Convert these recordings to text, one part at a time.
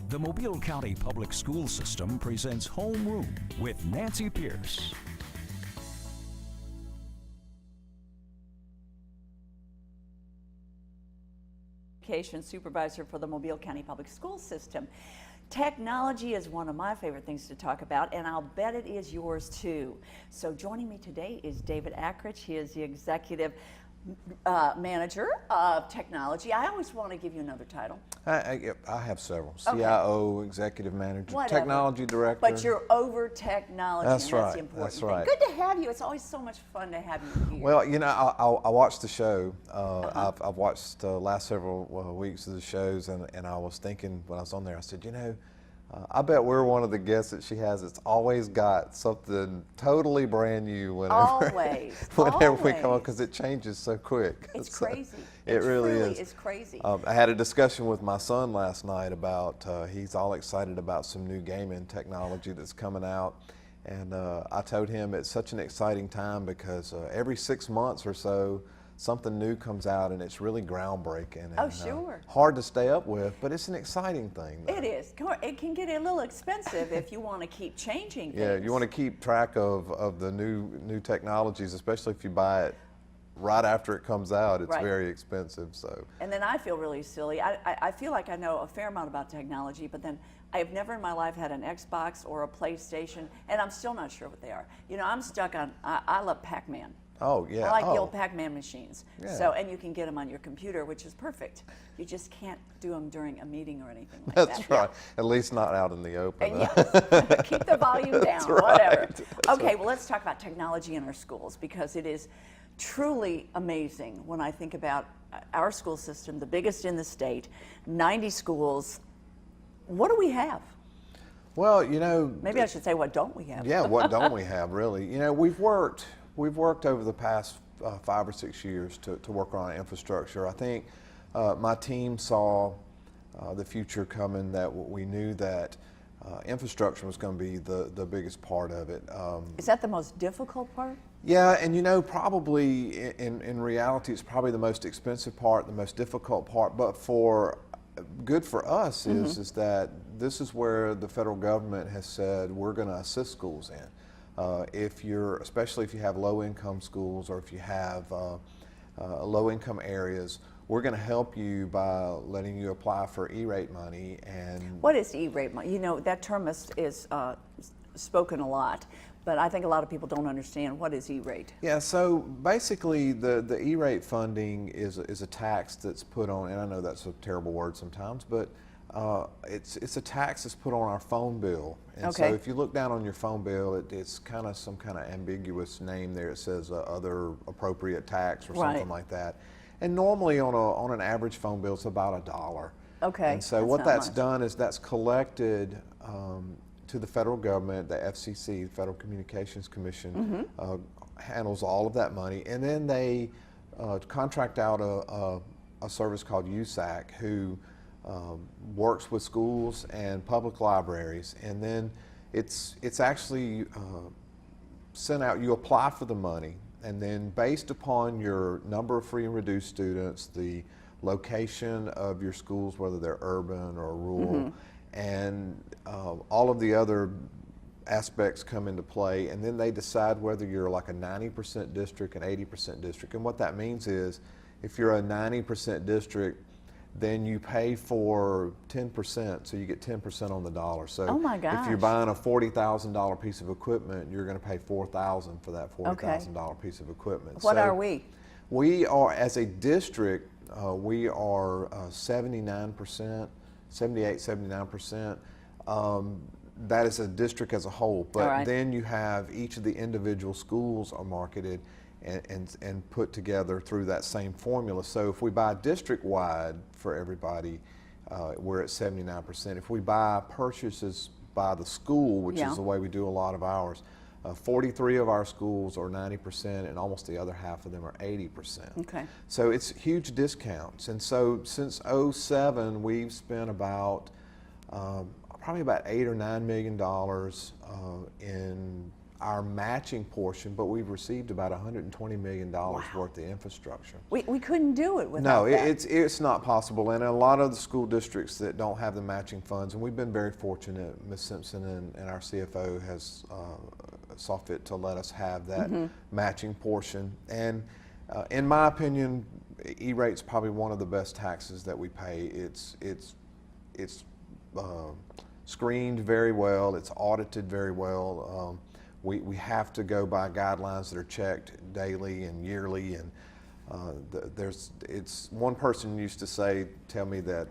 The Mobile County Public School System presents Homeroom with Nancy Pierce. Education supervisor for the Mobile County Public School System. Technology is one of my favorite things to talk about, and I'll bet it is yours too. So joining me today is David Ackridge. He is the executive manager of technology. I always want to give you another title. I have several. Okay. CIO, executive manager, Whatever. Technology director. But you're over technology, That's and right. that's the important That's thing. right. Good to have you. It's always so much fun to have you here. Well, you know, I watched the show. I've watched the last several weeks of the shows, and I was thinking when I was on there, I said, you know, I bet we're one of the guests that she has that's always got something totally brand new whenever, whenever we come on, because it changes so quick. It's crazy. It really is. It's crazy. I had a discussion with my son last night about, he's all excited about some new gaming technology that's coming out. And I told him it's such an exciting time because every 6 months or so, something new comes out and it's really groundbreaking. And, sure. Hard to stay up with, but it's an exciting thing. It is. It can get a little expensive if you want to keep changing things. Yeah, you want to keep track of the new technologies, especially if you buy it right after it comes out. It's very expensive. So. And then I feel really silly. I feel like I know a fair amount about technology, but then I have never in my life had an Xbox or a PlayStation, and I'm still not sure what they are. You know, I'm stuck on, I love Pac-Man. Oh, yeah. I like the old Pac-Man machines. Yeah. So, and you can get them on your computer, which is perfect. You just can't do them during a meeting or anything like that. That's right. Yeah. At least not out in the open. And yes, keep the volume down, whatever. Okay, well, let's talk about technology in our schools, because it is truly amazing when I think about our school system, the biggest in the state, 90 schools. What do we have? Well, you know. Maybe I should say, what don't we have? Yeah, what don't we have, really? You know, we've worked over the past 5 or 6 years to work on infrastructure. I think my team saw the future coming, that we knew that infrastructure was going to be the biggest part of it. Is that the most difficult part? Yeah, and you know, probably in reality, it's probably the most expensive part, the most difficult part, but good for us is that this is where the federal government has said we're going to assist schools in. Especially if you have low-income schools, or if you have low-income areas, we're going to help you by letting you apply for E-rate money. And what is E-rate money? You know, that term is spoken a lot, but I think a lot of people don't understand what is E-rate. Yeah, so basically the E-rate funding is a tax that's put on, and I know that's a terrible word sometimes, but it's a tax that's put on our phone bill. And so if you look down on your phone bill, it's kind of some kind of ambiguous name there. It says other appropriate tax or something like that. And normally on an average phone bill, it's about $1. Okay. And so what that's done is that's collected to the federal government. The FCC, the Federal Communications Commission, handles all of that money, and then they contract out a service called USAC, who works with schools and public libraries, and then it's actually sent out. You apply for the money, and then based upon your number of free and reduced students, the location of your schools, whether they're urban or rural, and all of the other aspects come into play, and then they decide whether you're like a 90% district, an 80% district. And what that means is, if you're a 90% district, then you pay for 10%, so you get 10% on the dollar. So oh my gosh. If you're buying a $40,000 piece of equipment, you're going to pay $4,000 for that $40,000 piece of equipment. What are we? We are, as a district, we are 79%, 78, 79%. That is a district as a whole, but then you have each of the individual schools are marketed and put together through that same formula. So if we buy district-wide for everybody, we're at 79%. If we buy purchases by the school, which is the way we do a lot of ours, 43 of our schools are 90%, and almost the other half of them are 80%. Okay. So it's huge discounts. And so since '07, we've spent about probably about $8 or $9 million in our matching portion, but we've received about $120 million worth of infrastructure. We couldn't do it without No, that. it's not possible, and a lot of the school districts that don't have the matching funds, and we've been very fortunate, Ms. Simpson and our CFO has saw fit to let us have that matching portion. And in my opinion, E-rate's probably one of the best taxes that we pay. It's screened very well, it's audited very well. We have to go by guidelines that are checked daily and yearly, and one person used to tell me that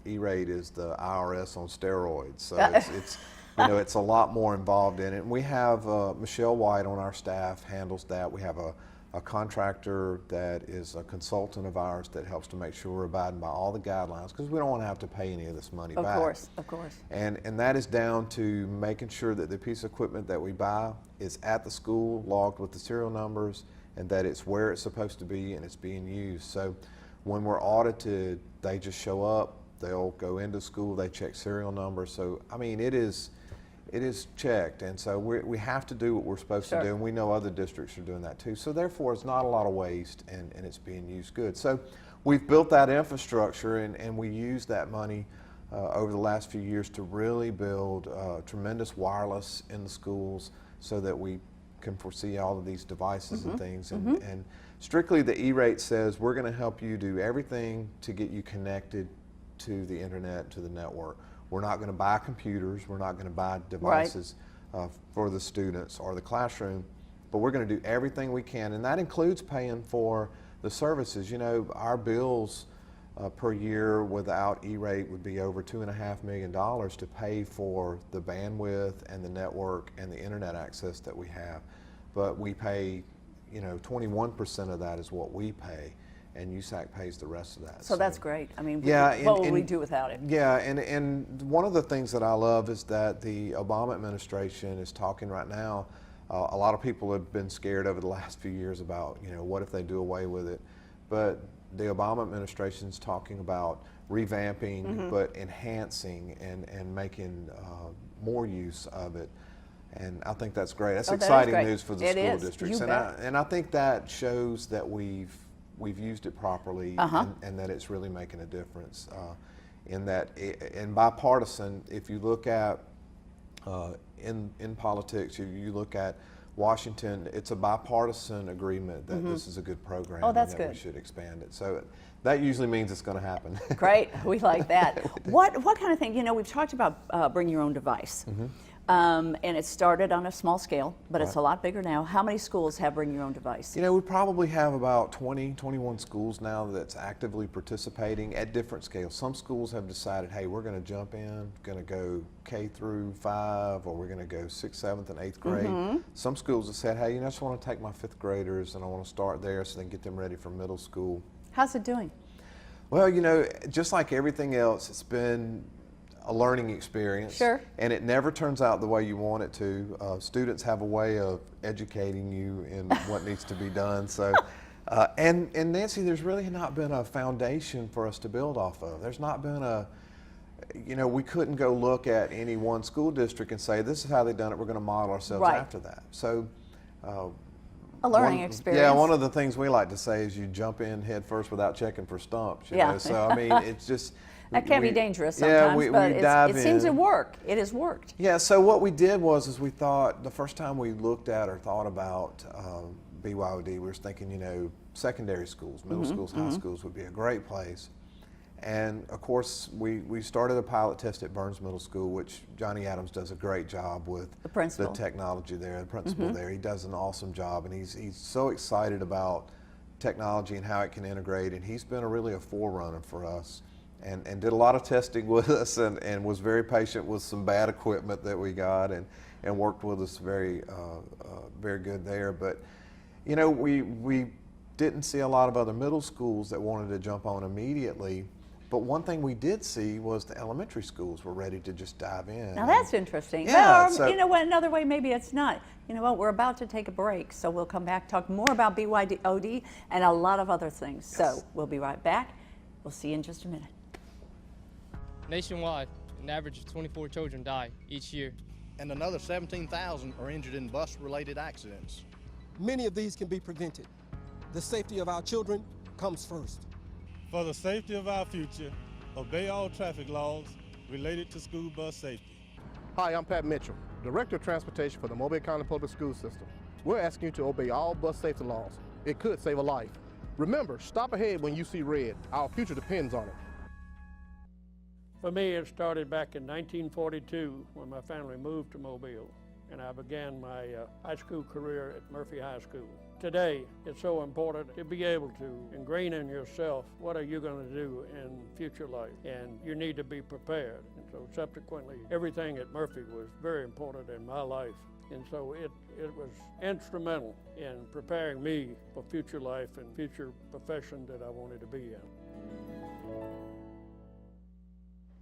E-rate is the IRS on steroids. So it's it's a lot more involved in it. And we have Michelle White on our staff handles that. We have a contractor that is a consultant of ours that helps to make sure we're abiding by all the guidelines, because we don't want to have to pay any of this money back. Of course, of course. And that is down to making sure that the piece of equipment that we buy is at the school, logged with the serial numbers, and that it's where it's supposed to be and it's being used. So when we're audited, they just show up, they'll go into school, they check serial numbers. So, I mean, it is checked, and so we have to do what we're supposed to do, and we know other districts are doing that too. So therefore, it's not a lot of waste, and it's being used good. So we've built that infrastructure, and we use that money over the last few years to really build tremendous wireless in the schools so that we can foresee all of these devices and things. And strictly the E-rate says we're going to help you do everything to get you connected to the internet, to the network. We're not going to buy computers, we're not going to buy devices for the students or the classroom, but we're going to do everything we can, and that includes paying for the services. You know, our bills per year without E-rate would be over $2.5 million to pay for the bandwidth and the network and the internet access that we have. But we pay, 21% of that is what we pay, and USAC pays the rest of that. So that's great. I mean, yeah, what would we do without it? Yeah, and one of the things that I love is that the Obama administration is talking right now. A lot of people have been scared over the last few years about, what if they do away with it? But the Obama administration is talking about revamping, but enhancing and making more use of it. And I think that's great. That's exciting news for the school districts. And I think that shows that we've used it properly, and that it's really making a difference. In that, and bipartisan, if you look at in politics, you look at Washington, it's a bipartisan agreement that this is a good program, and that we should expand it. So that usually means it's going to happen. Great, we like that. What kind of thing? We've talked about bring your own device. And it started on a small scale, but it's a lot bigger now. How many schools have bring your own device? We probably have about 21 schools now that's actively participating at different scales. Some schools have decided, hey, we're going to jump in, going to go K through 5, or we're going to go 6th, 7th, and 8th grade. Some schools have said, hey, I just want to take my 5th graders and I want to start there so they can get them ready for middle school. How's it doing? Well, just like everything else, it's been a learning experience. Sure. And it never turns out the way you want it to. Students have a way of educating you in what needs to be done. So, and Nancy, there's really not been a foundation for us to build off of. There's not been we couldn't go look at any one school district and say, this is how they've done it, we're going to model ourselves after that. So, a learning experience. Yeah, one of the things we like to say is you jump in head first without checking for stumps. You know? So, I mean, it's just... That can be dangerous sometimes, but it seems to work. It has worked. Yeah, so what we did was we thought, the first time we looked at or thought about BYOD, we were thinking, secondary schools, middle schools, high schools would be a great place. And of course, we started a pilot test at Burns Middle School, which Johnny Adams does a great job with the technology there, the principal there. He does an awesome job, and he's so excited about technology and how it can integrate, and he's been really a forerunner for us. And did a lot of testing with us, and was very patient with some bad equipment that we got, and worked with us very good there. But we didn't see a lot of other middle schools that wanted to jump on immediately. But one thing we did see was the elementary schools were ready to just dive in. Now that's interesting. Yeah, well, another way maybe it's not. We're about to take a break, so we'll come back, talk more about BYOD and a lot of other things. Yes. So we'll be right back. We'll see you in just a minute. Nationwide, an average of 24 children die each year and another 17,000 are injured in bus-related accidents. Many of these can be prevented. The safety of our children comes first. For the safety of our future, obey all traffic laws related to school bus safety. Hi, I'm Pat Mitchell, Director of Transportation for the Mobile County Public School System. We're asking you to obey all bus safety laws. It could save a life. Remember, stop ahead when you see red. Our future depends on it. For me, it started back in 1942 when my family moved to Mobile, and I began my high school career at Murphy High School. Today, it's so important to be able to ingrain in yourself what are you going to do in future life, and you need to be prepared. And so subsequently, everything at Murphy was very important in my life, and so it was instrumental in preparing me for future life and future profession that I wanted to be in.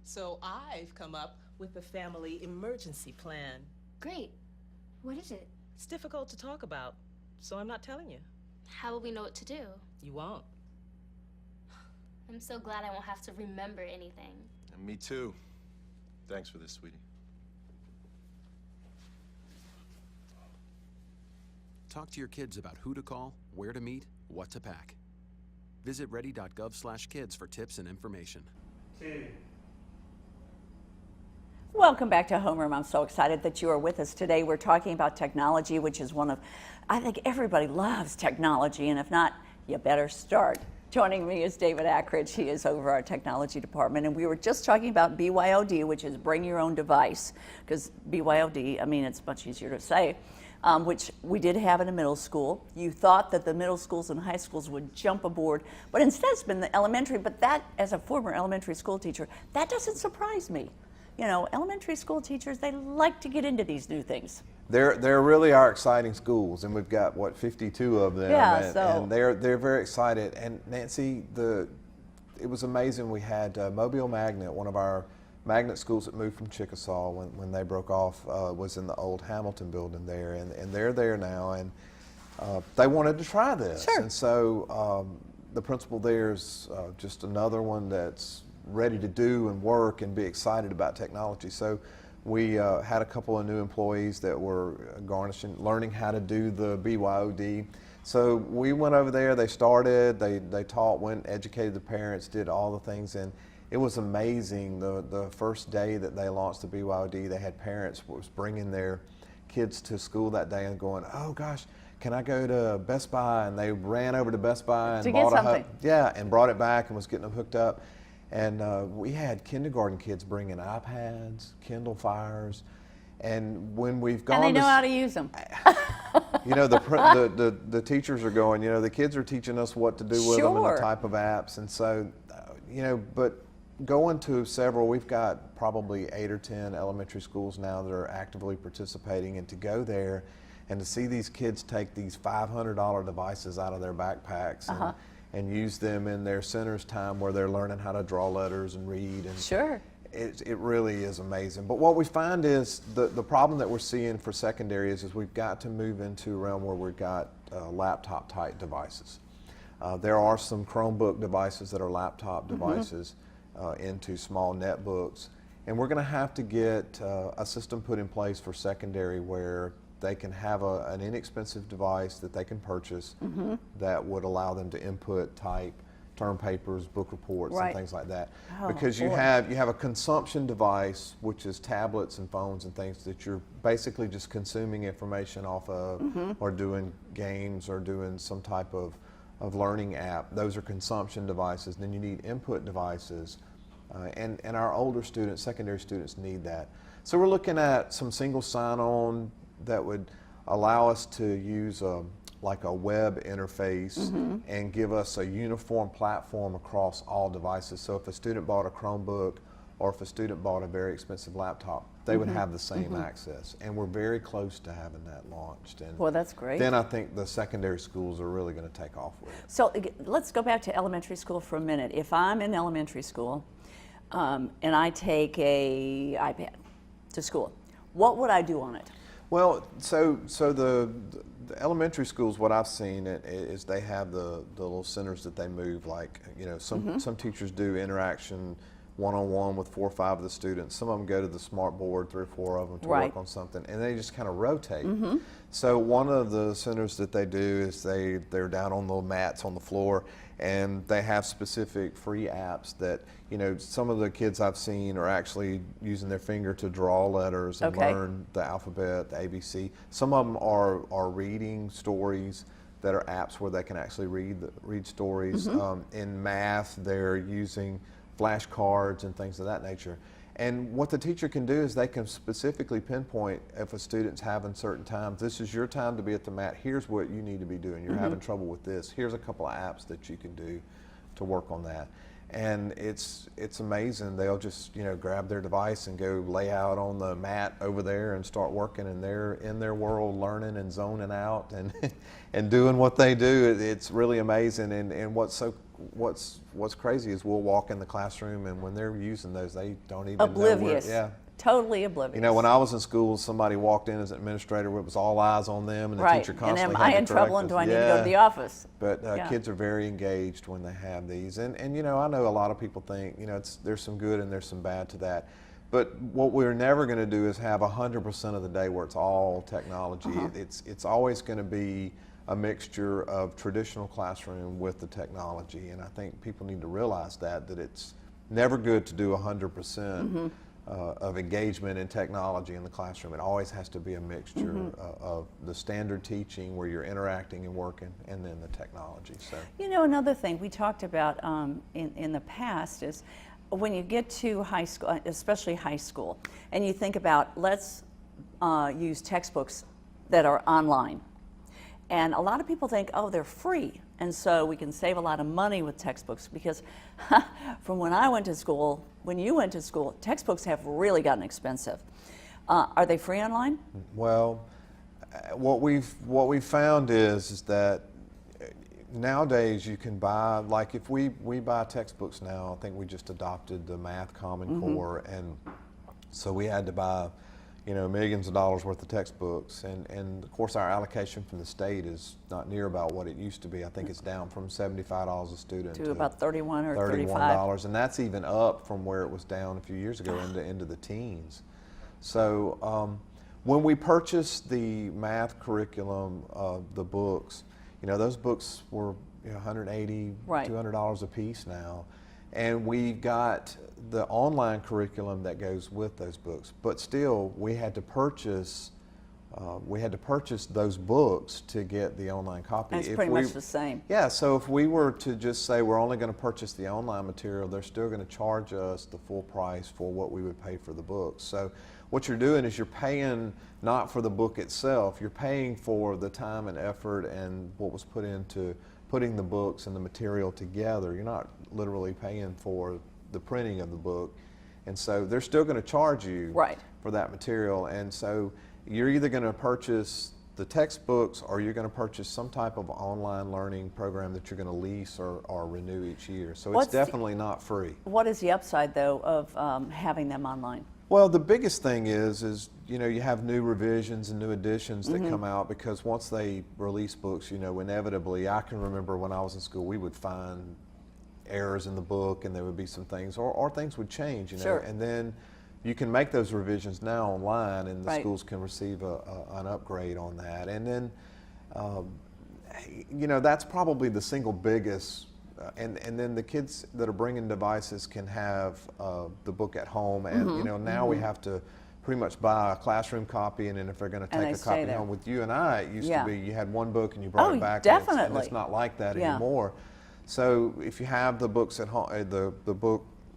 So I've come up with the family emergency plan. Great. What is it? It's difficult to talk about, so I'm not telling you. How will we know what to do? You won't. I'm so glad I won't have to remember anything. And me too. Thanks for this, sweetie. Talk to your kids about who to call, where to meet, what to pack. Visit ready.gov/kids for tips and information. Welcome back to Homeroom. I'm so excited that you are with us today. We're talking about technology, which is I think everybody loves technology, and if not, you better start. Joining me is David Ackridge. He is over our technology department, and we were just talking about BYOD, which is bring your own device, because BYOD, it's much easier to say, which we did have in a middle school. You thought that the middle schools and high schools would jump aboard, but instead it's been the elementary, but that, as a former elementary school teacher, that doesn't surprise me. You know, elementary school teachers, they like to get into these new things. There really are exciting schools, and we've got 52 of them, yeah, and they're very excited. And Nancy, it was amazing. We had Mobile Magnet, one of our magnet schools that moved from Chickasaw when they broke off, was in the old Hamilton building there, and they're there now, and they wanted to try this. Sure. And so the principal there is just another one that's ready to do and work and be excited about technology. So we had a couple of new employees that were learning how to do the BYOD. So we went over there, they started, they taught, went, educated the parents, did all the things, and it was amazing. The first day that they launched the BYOD, they had parents was bringing their kids to school that day and going, oh gosh, can I go to Best Buy? And they ran over to Best Buy and bought and brought it back and was getting them hooked up. And we had kindergarten kids bringing iPads, Kindle Fires, and when we've gone, and they know how to use them. You know, the teachers are going, you know, the kids are teaching us what to do with them and the type of apps, and so, you know, but going to several, we've got probably 8 or 10 elementary schools now that are actively participating, and to go there and to see these kids take these $500 devices out of their backpacks and use them in their centers time where they're learning how to draw letters and read. And sure. It really is amazing. But what we find is the problem that we're seeing for secondary is we've got to move into a realm where we've got laptop type devices. There are some Chromebook devices that are laptop devices into small netbooks. And we're going to have to get a system put in place for secondary where they can have an inexpensive device that they can purchase that would allow them to input, type, term papers, book reports, and things like that. Because you have a consumption device, which is tablets and phones and things that you're basically just consuming information off of, or doing games or doing some type of learning app. Those are consumption devices. Then you need input devices, and our older students, secondary students, need that. So we're looking at some single sign-on that would allow us to use like a web interface and give us a uniform platform across all devices. So if a student bought a Chromebook or if a student bought a very expensive laptop, they would have the same access. And we're very close to having that launched. And well, that's great. Then I think the secondary schools are really going to take off with it. So let's go back to elementary school for a minute. If I'm in elementary school and I take a iPad to school, what would I do on it? Well, so the elementary schools, what I've seen is they have the little centers that they move, like, you know, some teachers do interaction one-on-one with 4 or 5 of the students. Some of them go to the smart board, 3 or 4 of them, to Right. work on something, and they just kind of rotate. Mm-hmm. So one of the centers that they do is they're down on the mats on the floor, and they have specific free apps that, you know, some of the kids I've seen are actually using their finger to draw letters and Okay. learn the alphabet, the ABC. Some of them are reading stories that are apps where they can actually read stories. Mm-hmm. In math, they're using flashcards and things of that nature. And what the teacher can do is they can specifically pinpoint if a student's having certain times. This is your time to be at the mat. Here's what you need to be doing. You're having trouble with this. Here's a couple of apps that you can do to work on that. And it's amazing. They'll just, you know, grab their device and go lay out on the mat over there and start working, and they're in their world, learning and zoning out and and doing what they do. It's really amazing. And what's crazy is we'll walk in the classroom, and when they're using those, they don't even Oblivious. know where, yeah. Totally oblivious. You know, when I was in school, somebody walked in as an administrator, it was all eyes on them, and the right. teacher And constantly am I had in to correct trouble, and us. do I need to go to the office? But Yeah. kids are very engaged when they have these. And you know, I know a lot of people think, you know, there's some good and there's some bad to that. But what we're never going to do is have 100% of the day where it's all technology. It's always going to be a mixture of traditional classroom with the technology. And I think people need to realize that it's never good to do 100%. Of engagement in technology in the classroom. It always has to be a mixture of the standard teaching where you're interacting and working, and then the technology. So, You know, another thing we talked about in the past is when you get to high school, especially high school, and you think about, let's use textbooks that are online. And a lot of people think, oh, they're free, and so we can save a lot of money with textbooks, because from when I went to school, when you went to school, textbooks have really gotten expensive. Are they free online? well, what we've found is that nowadays you can buy, like if we buy textbooks now, I think we just adopted the Math Common Core, and so we had to buy, you know, millions of dollars worth of textbooks, and of course our allocation from the state is not near about what it used to be. I think it's down from $75 a student To about 31 or 35. $31, and that's even up from where it was down a few years ago into the teens. So when we purchased the math curriculum, the books, you know, those books were, you know, $180, Right. $200 a piece now, and we got the online curriculum that goes with those books. But still, we had to purchase those books to get the online copy. And it's If pretty we- much the same. Yeah, so if we were to just say we're only going to purchase the online material, they're still going to charge us the full price for what we would pay for the books. So what you're doing is you're paying not for the book itself, you're paying for the time and effort and what was put into putting the books and the material together. You're not literally paying for the printing of the book. And so they're still going to charge you Right. for that material. And so you're either going to purchase the textbooks, or you're going to purchase some type of online learning program that you're going to lease or renew each year. So What's it's the- definitely not free. What is the upside, though, of having them online? Well, the biggest thing is you know, you have new revisions and new editions that come out, because once they release books, you know, inevitably, I can remember when I was in school, we would find errors in the book, and there would be some things, or things would change, you know, Sure. and then you can make those revisions now online, and the Right. schools can receive an upgrade on that. And then, you know, that's probably the single biggest. And then the kids that are bringing devices can have the book at home, and you know, now we have to pretty much buy a classroom copy, and then if they're going to And take they a stay copy there. home with you and I, it used Yeah. to be you had one book and you brought Oh, it back. definitely. And it's not like that Yeah. anymore. So if you have the books at home,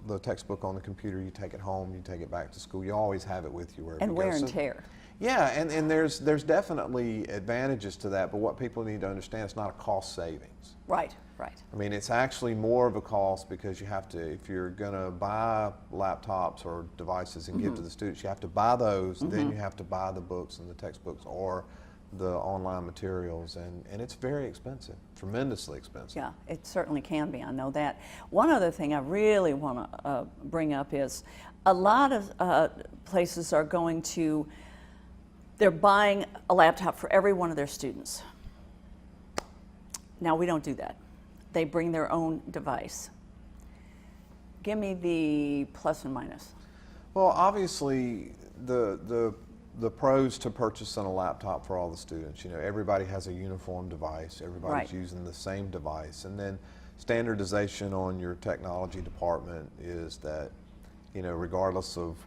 the textbook on the computer, you take it home, you take it back to school. You always have it with you wherever And you go. wear and So- tear. Yeah, and there's definitely advantages to that, but what people need to understand, it's not a cost savings. Right, right. I mean, it's actually more of a cost, because you have to, if you're going to buy laptops or devices and give to the students, you have to buy those, then you have to buy the books and the textbooks or the online materials, and it's very expensive, tremendously expensive. Yeah, it certainly can be. I know that. One other thing I really want to bring up is a lot of places are going to, they're buying a laptop for every one of their students. Now, we don't do that. They bring their own device. Give me the plus and minus. Well, obviously, the pros to purchasing a laptop for all the students. You know, everybody has a uniform device. Everybody's using the same device, and then standardization on your technology department is that, you know, regardless of,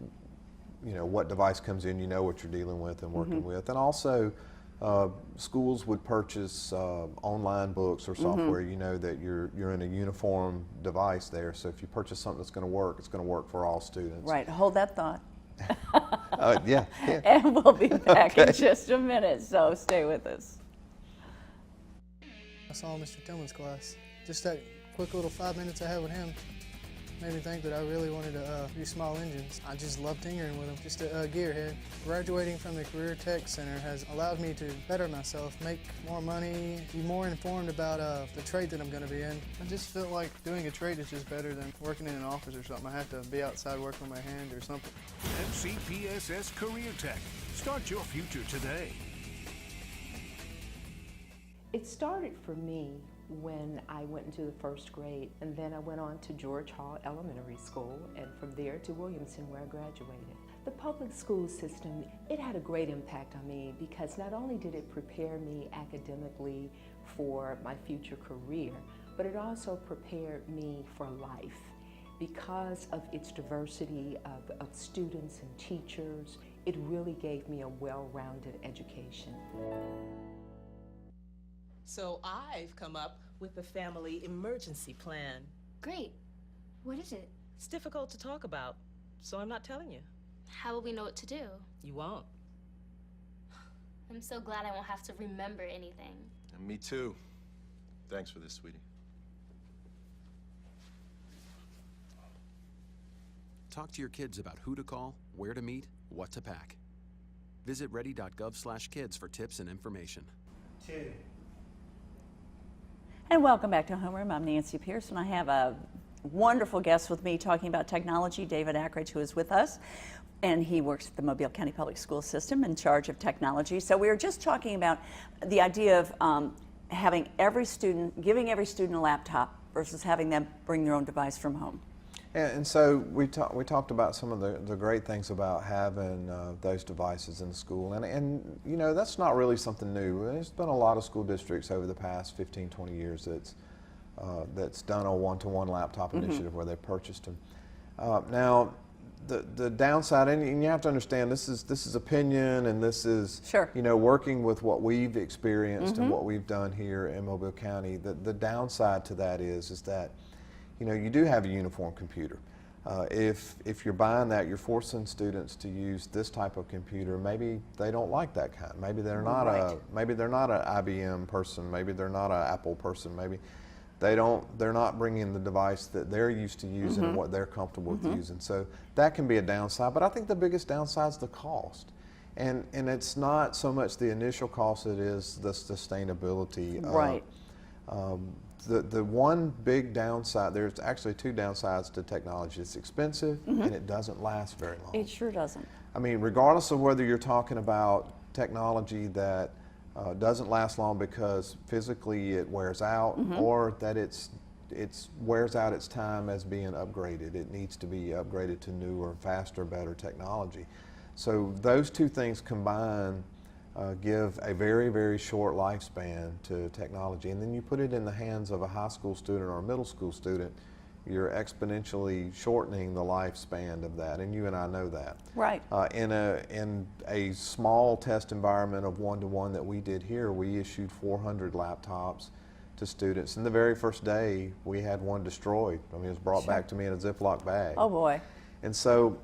you know, what device comes in, you know what you're dealing with and working with, and also schools would purchase online books or software. You know that you're in a uniform device there. So if you purchase something that's going to work, it's going to work for all students. Right. Hold that thought. Yeah. And we'll be back in just a minute, so stay with us. I saw Mr. Tillman's class. Just that quick little 5 minutes I had with him made me think that I really wanted to do small engines. I just love tinkering with them, just a gearhead. Graduating from the Career Tech Center has allowed me to better myself, make more money, be more informed about the trade that I'm going to be in. I just feel like doing a trade is just better than working in an office or something. I have to be outside working with my hand or something. MCPSS Career Tech. Start your future today. It started for me when I went into the first grade, and then I went on to George Hall Elementary School, and from there to Williamson, where I graduated. The public school system, it had a great impact on me because not only did it prepare me academically for my future career, but it also prepared me for life. Because of its diversity of students and teachers, it really gave me a well-rounded education. So I've come up with the family emergency plan. Great. What is it? It's difficult to talk about, so I'm not telling you. How will we know what to do? You won't. I'm so glad I won't have to remember anything. And me too. Thanks for this, sweetie. Talk to your kids about who to call, where to meet, what to pack. Visit ready.gov/kids for tips and information. 2. And welcome back to Homeroom. I'm Nancy Pierce, and I have a wonderful guest with me talking about technology, David Ackridge, who is with us. And he works at the Mobile County Public School System in charge of technology. So we were just talking about the idea of having every student, giving every student a laptop versus having them bring their own device from home. And so we talked about some of the great things about having those devices in the school, and you know, that's not really something new. There's been a lot of school districts over the past 15, 20 years that's done a one-to-one laptop initiative where they purchased them. Now, the downside, and you have to understand, this is opinion, and this is you know, working with what we've experienced and what we've done here in Mobile County. The downside to that is that, you know, you do have a uniform computer. If you're buying that, you're forcing students to use this type of computer. Maybe they don't like that kind. Maybe they're not maybe they're not an IBM person. Maybe they're not an Apple person. Maybe they're not bringing the device that they're used to using and what they're comfortable with using. So that can be a downside. But I think the biggest downside is the cost. And it's not so much the initial cost, it is the sustainability. Right. The one big downside, there's actually 2 downsides to technology. It's expensive and it doesn't last very long. It sure doesn't. I mean, regardless of whether you're talking about technology that doesn't last long because physically it wears out or that it wears out its time as being upgraded. It needs to be upgraded to newer, faster, better technology. So those 2 things combined give a very, very short lifespan to technology. And then you put it in the hands of a high school student or a middle school student, you're exponentially shortening the lifespan of that, and you and I know that. Right. In a small test environment of one-to-one that we did here, we issued 400 laptops to students. And the very first day, we had one destroyed. I mean, it was brought back to me in a Ziploc bag. Oh boy. And so,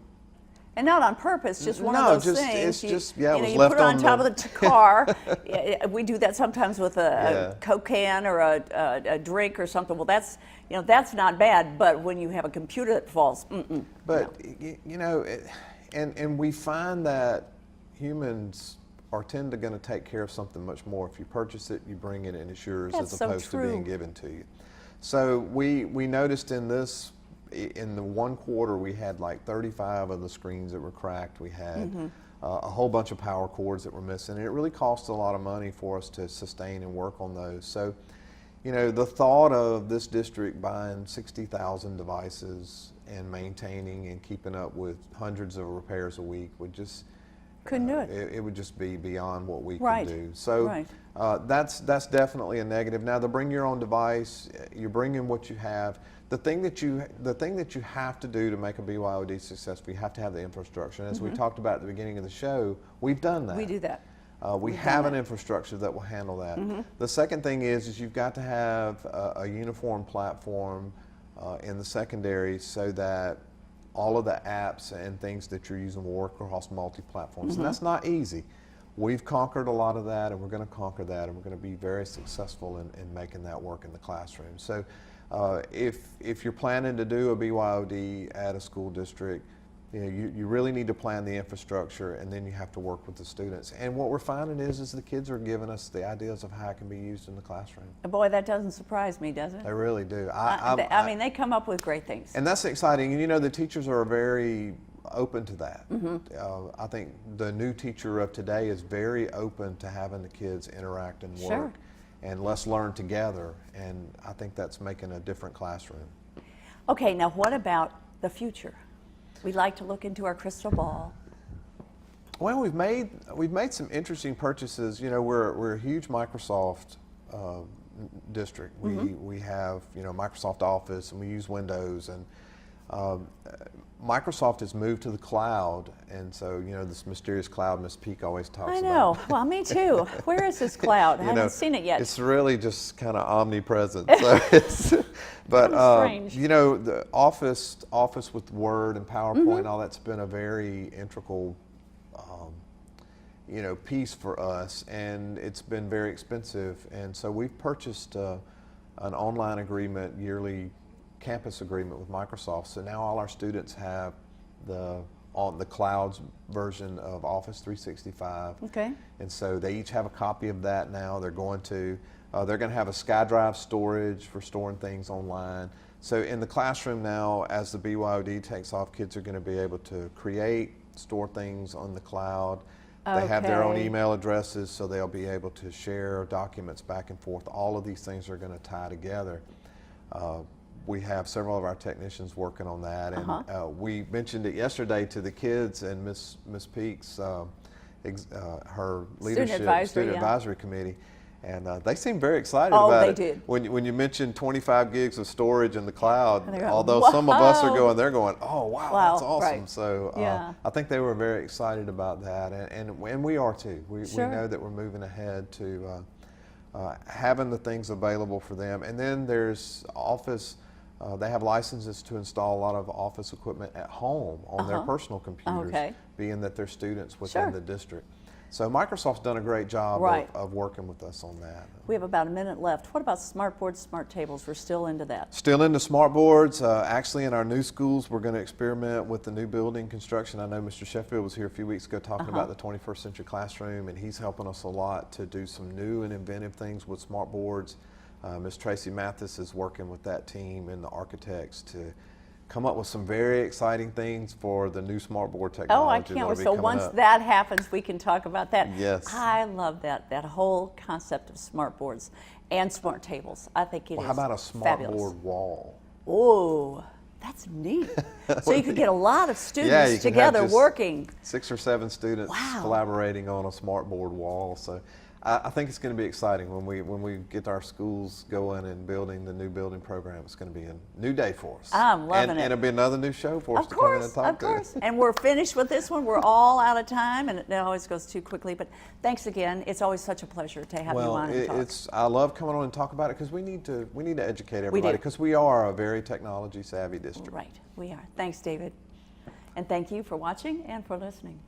and not on purpose, just one of those things. It's just, you know, it was you left put it on top of the car. We do that sometimes with a Coke can or a drink or something. Well, that's, you know, that's not bad. But when you have a computer that falls, But you know, and we find that humans are tend to going to take care of something much more. If you purchase it, you bring it and it's yours, as opposed to being given to you. So we noticed in the one quarter, we had like 35 of the screens that were cracked. We had a whole bunch of power cords that were missing, and it really cost a lot of money for us to sustain and work on those. So, you know, the thought of this district buying 60,000 devices and maintaining and keeping up with hundreds of repairs a week would just couldn't do it. It would just be beyond what we Right. can do. So that's definitely a negative. Now, the bring your own device, you're bringing what you have. The thing that you have to do to make a BYOD successful, you have to have the infrastructure. And as we talked about at the beginning of the show, we've done that. We do that. We have an infrastructure that will handle that. The second thing is you've got to have a uniform platform in the secondary so that all of the apps and things that you're using will work across multi-platforms. And that's not easy. We've conquered a lot of that, and we're going to conquer that, and we're going to be very successful in making that work in the classroom. So if you're planning to do a BYOD at a school district, you really need to plan the infrastructure, and then you have to work with the students. And what we're finding is the kids are giving us the ideas of how it can be used in the classroom. Boy, that doesn't surprise me, does it? They really do. I mean, they come up with great things. And that's exciting. And the teachers are very open to that. I think the new teacher of today is very open to having the kids interact and work. And let's learn together. And I think that's making a different classroom. Okay, now what about the future? We like to look into our crystal ball. Well, we've made some interesting purchases. We're a huge Microsoft district. We have Microsoft Office, and we use Windows, and Microsoft has moved to the cloud, and so this mysterious cloud Miss Peak always talks about. I know. Well, me too. Where is this cloud? I haven't seen it yet. It's really just kind of omnipresent. So but the Office with Word and PowerPoint, all that's been a very integral piece for us, and it's been very expensive. And so we've purchased an online agreement, yearly campus agreement with Microsoft. So now all our students have the cloud's version of Office 365. Okay. And so they each have a copy of that now. They're going to have a SkyDrive storage for storing things online. So in the classroom now, as the BYOD takes off, kids are going to be able to create, store things on the cloud. They have their own email addresses, so they'll be able to share documents back and forth. All of these things are going to tie together. We have several of our technicians working on that, and we mentioned it yesterday to the kids and Miss Peak's her leadership student advisory committee, and they seemed very excited about it. They did. When you mentioned 25 gigs of storage in the cloud, although some of us are going, they're going, oh wow, that's awesome. Right. So I think they were very excited about that, and we are too. We know that we're moving ahead to having the things available for them, and then there's Office. They have licenses to install a lot of Office equipment at home on their personal computers, being that they're students within the district. So Microsoft's done a great job of working with us on that. We have about a minute left. What about smart boards, smart tables? We're still into that. Still into smart boards. Actually, in our new schools, we're going to experiment with the new building construction. I know Mr. Sheffield was here a few weeks ago talking about the 21st century classroom, and he's helping us a lot to do some new and inventive things with smart boards. Ms. Tracy Mathis is working with that team and the architects to come up with some very exciting things for the new smart board technology. Oh, I can't wait. So once that happens, we can talk about that. Yes. I love that whole concept of smart boards and smart tables. I think it is how about a smart fabulous. Board wall? Oh, that's neat. So you could get a lot of students together working. 6 or 7 students collaborating on a smart board wall. So I think it's going to be exciting when we get our schools going and building the new building program. It's going to be a new day for us. I'm loving it. And it'll be another new show for us to come in and talk to. Of course. And we're finished with this one. We're all out of time, and it always goes too quickly. But thanks again. It's always such a pleasure to have you on and talk. I love coming on and talk about it because we need to educate everybody because we are a very technology savvy district. Right. We are. Thanks, David. And thank you for watching and for listening.